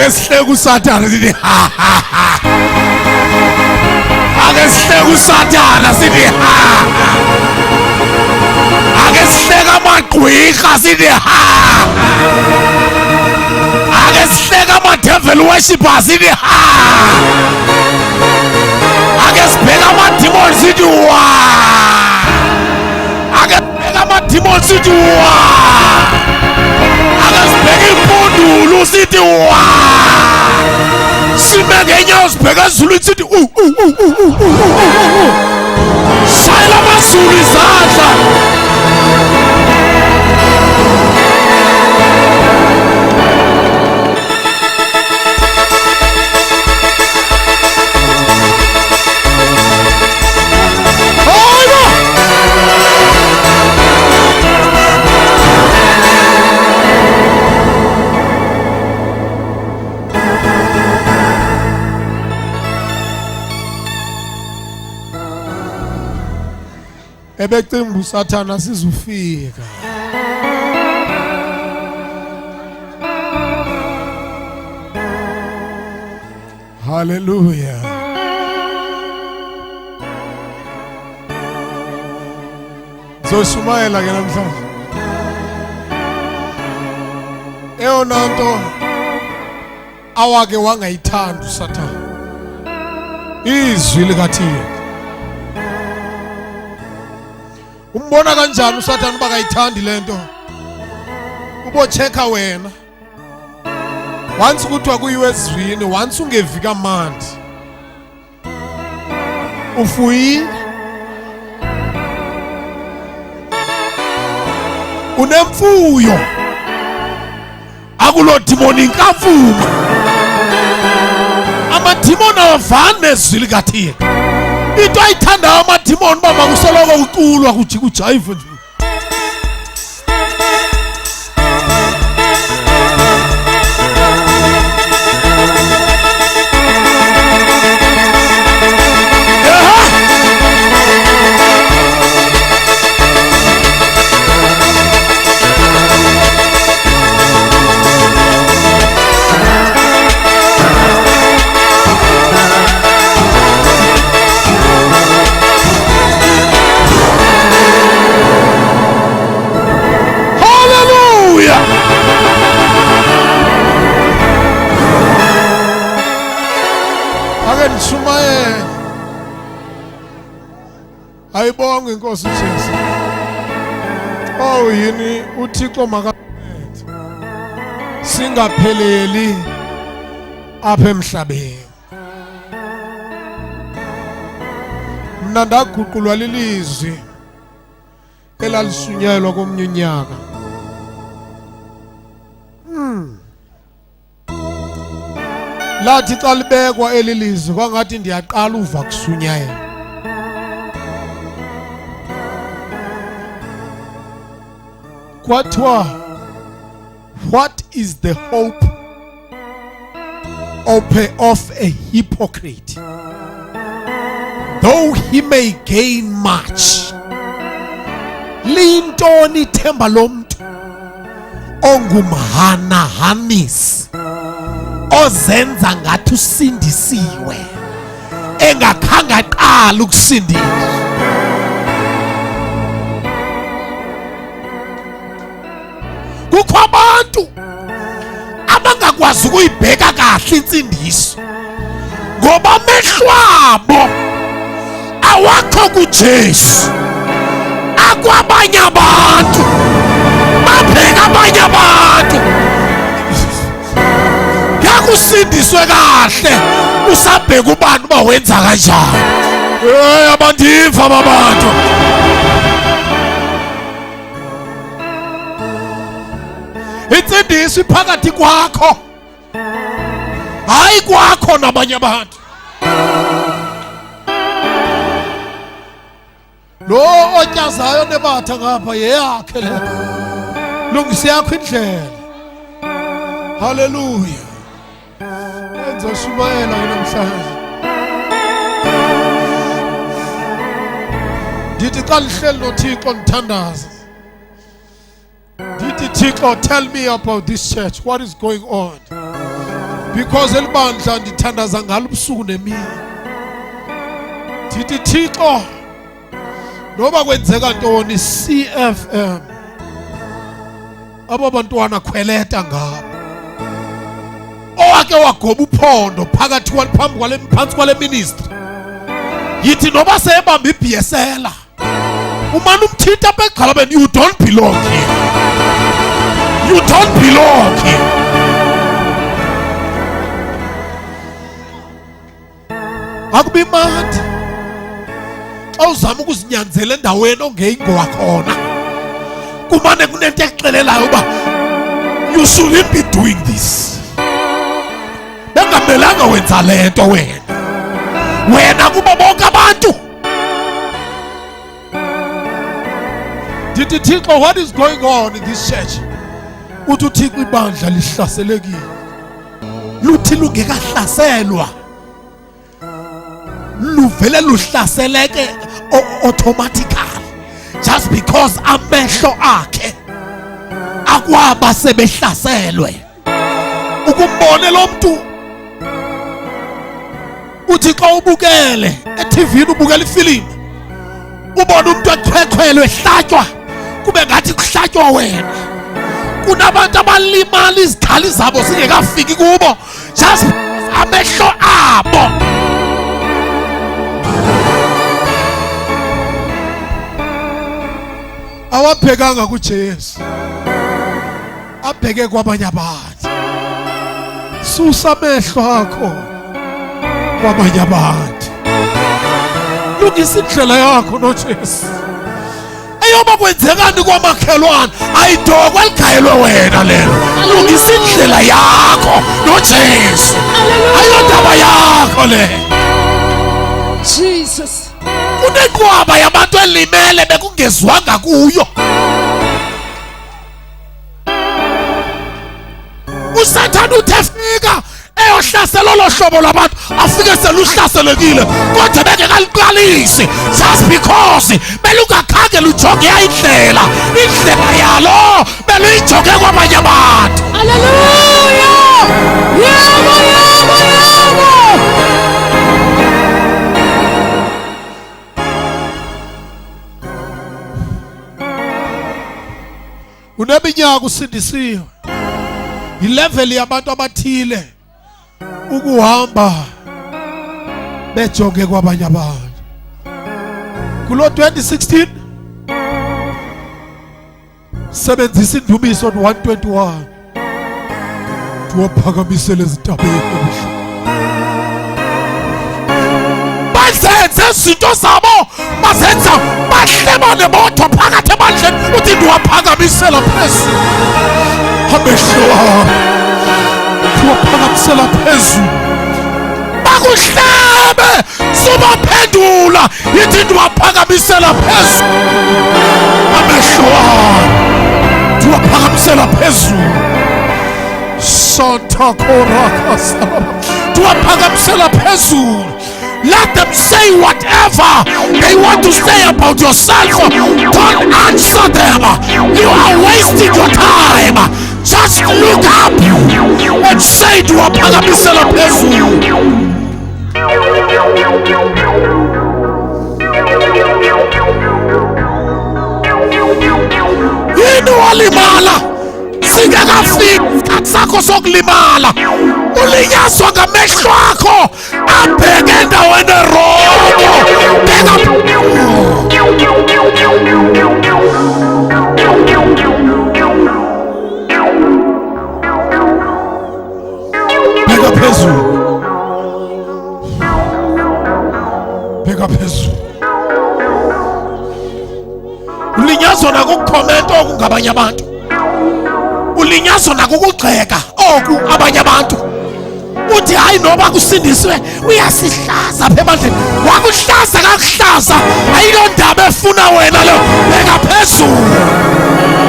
ake sihleke uSathane sithi ha ha ha. Ake sihleke uSathane sithi ha ha. Ake sihleke amagqwirha sithi ha ha. Ake sihleke ama-devil worshippers sithi ha. Ake sibheke ama-demons sithi wa. Ake sibheke ama-demons sithi wa. Ake sibheke impundulo sithi wa. Sime ngenyawo sibheke ezulwini sithi shayela amazulu izandla. Ebecimba uSathane asizufika. Hallelujah. Zoshumayela ke namhlanje. Eyona nto awake wangayithanda uSathane. Izwi likaThixo. Umbona kanjani uSathane bakayithandi lento? Ubocheka wena. Once kuthiwa kuyiwe ezwini, once ungevi kamandi. Ufuyile. Unemfuyo. Akulo demoni inkavuma. Amadimoni awavani nezwi likaThixo. Into ayithandayo amadimoni baba kusoloko uculwa kujika ujayive nje. Ayibonge Nkosi Jesu. Oh yini uThixo makaphethe. Singapheleli apha emhlabeni. Mina ndaguqulwa lilizwi elalisunyelwa komnye unyaka. Lathi xa libekwa elilizwi kwangathi ndiyaqala uva kusunyayela. What is the hope of a hypocrite? Though he may gain much. Lintoni ithemba lomntu ongumhanahanisi ozenza ngathi usindisiwe engakhange aqala ukusindiswa. Kukho abantu abangakwazi ukuyibheka kahle insindiso ngoba amehlo abo awakho kuJesu, akwabanye abantu, babheka abanye abantu. Yakusindiswe kahle usabheka ubani uba wenza kanjani. Abandiva babantu. Insindiso iphakathi kwakho, hayi kwakho nabanye abantu. Lo otyazayo nebatha ngapha yeyakhe le. Lungisa yakho indlela. Hallelujah. Enza shumayela namhlanje. Ndithi xa lihleli noThixo ndithandaza. Ndithi Thixo, tell me about this church. What is going on? because elibandla ndithandaza ngalo ubusuku nemini. Thithi Thixo noba kwenzeka ntoni CFM aba bantwana khweleta ngabo owake wagoba uphondo phakathi phansi kwale ministry yithi noba sebamba ibhiyesela umane umthinta apha egxalabeni. You don't belong here. You don't belong here. Akubi mandi xa uzama ukuzinyanzela endaweni ongeyingowa khona kumane kunento exelelayo uba you shouldn't be doing this. Bengamelanga wenza lento wena kubo bonke abantu. Ndithi Thixo, what is going on in this church? Uthi uThixo ibandla lihlaselekile. Luthi lungekahlaselwa luvele luhlaseleke automatically just because amehlo akhe akwaba sebehlaselwe. Ukumbone lo muntu uthi xa ubukele eTV ubukela ifilimu ubona umuntu aqhweqhelwe ehlatywa kube ngathi kuhlatywa wena. Kunabantu abalimala izikhali zabo singekafiki kubo just amehlo abo. Awabhekanga kuJesu, abheke kwabanye abantu. Susa amehlo akho kwabanye abantu. Lungisa indlela yakho noJesu. Eyoba kwenzekani kwamakhelwane ayidokwe ligayelwe wena lelo. Lungisa indlela yakho noJesu. Ayondaba yakho le. Jesus. Kunenqwaba yabantu elimele bekungezwanga kuyo. uSathane uthefika eyohlasela lo hlobo labantu afike seluhlaselekile kodwa bengekaliqalisi just because belungakhange lujonge indlela yalo beluyijonge kwabanye abantu. Hallelujah! Yebo, yebo, yebo! Uneminyaka usindisiwe. Ilevel yabantu abathile ukuhamba bejonge kwabanye abantu. Kulo 2016 sebenzisa indumiso 121 tuwaphakamisele ezitabeni. Bazenze izinto zabo bazenza bahlebane bodwa phakathi ebandleni uthi ndiwaphakamisela phezulu. Amehlo wami ndiwaphakamisela phezulu. Bakuhlebe sobaphendula yithi ndiwaphakamisela phezulu. Amehlo wami ndiwaphakamisela phezulu. Santa Korakasa ndiwaphakamisela phezulu. Let them say whatever they want to say about yourself. Don't answer them. You are wasting your time. Just look up and say to waphakamisela phezulu. Yini walimala singakafiki isikhathi sakho sokulimala. Ulinyazwa ngamehlo akho abheke endaweni erongo. Bhekaphezulu. Bhekaphezulu. Ulinyazwa nakukhomenta okungabanye abantu. Ulinyazwa nakukugxeka oku abanye abantu. Uthi hayi noba kusindiswe uyasihlaza apha ebandleni. Wakuhlaza kakuhlaza ayilo ndaba efuna wena lo. Bhekaphezulu.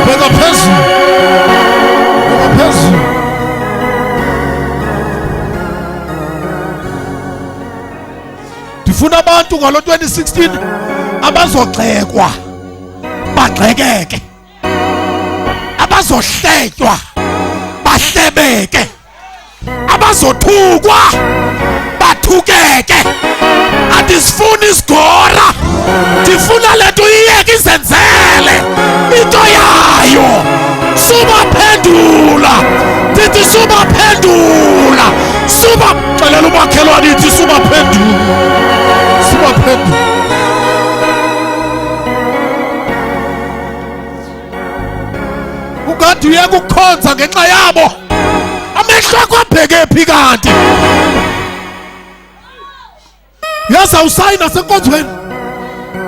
Bhekaphezulu. Bhekaphezulu. Ndifuna abantu ngalo 2016 abazogxekwa bagxekeke, abazohletywa bahlebeke, abazothukwa bathukeke. Andisifuni isigora, ndifuna le nto iyeke izenzele into yayo. Subaphendula, ndithi subaphendula, xelela umakhelwane ithi subaphendula, subaphendula. Ungade uyeke ukukhonza ngenxa yabo. Amehlo akho abheke phi kanti? Yaza usayina senkonzweni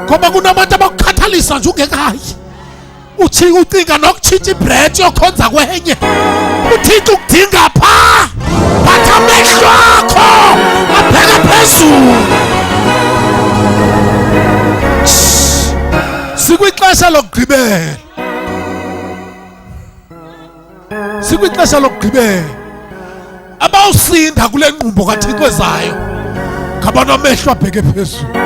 ngoba kunabantu abakukhathalisa nje ungekayi. Ucinga nokutshintsha ibranch yokhonza kwenye. uThixo ukudinga pha. Phatha amehlo akho abheka phezulu. Sikwixesha lokugqibela. Sikwixesha lokugqibela. Abawusinda kule nkqubo kaThixo ezayo ngabana amehlo abheke phezulu.